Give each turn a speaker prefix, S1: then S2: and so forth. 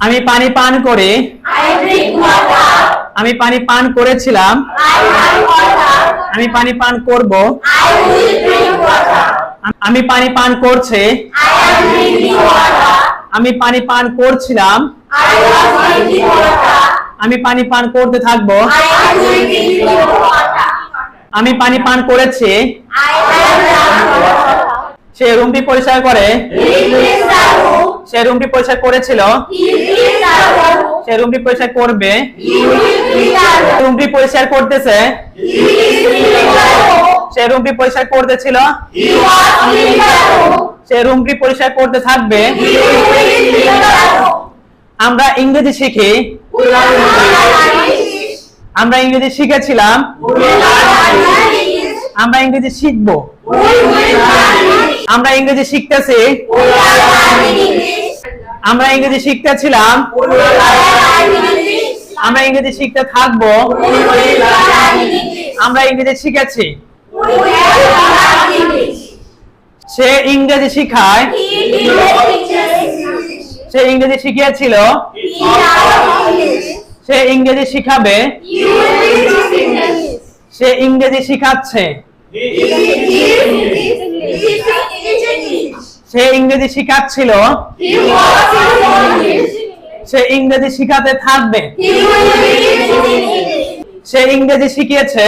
S1: আমি পানি পান করে আমি পানি পান করেছিলাম আমি পানি পান করব আমি পানি পান করছে আমি পানি পান করছিলাম আমি পানি পান করতে থাকবো আমি পানি পান করেছি সে রুমটি পরিষ্কার করে সে রুমটি পরিষ্কার করেছিল সে রুমটি পরিষ্কার করবে রুমটি পরিষ্কার করতেছে সে রুমটি পরিষ্কার করতেছিল সে রুমটি পরিষ্কার করতে থাকবে আমরা ইংরেজি শিখি আমরা ইংরেজি শিখেছিলাম আমরা ইংরেজি শিখব আমরা ইংরেজি শিখতেছি আমরা ইংরেজি শিখতেছিলাম আমরা ইংরেজি শিখতে থাকবো আমরা ইংরেজি শিখেছি সে ইংরেজি শিখায় সে ইংরেজি শিখিয়েছিল সে ইংরেজি শিখাবে সে ইংরেজি শিখাচ্ছে সে ইংরেজি শিখাচ্ছিল সে ইংরেজি শিখাতে থাকবে সে ইংরেজি শিখিয়েছে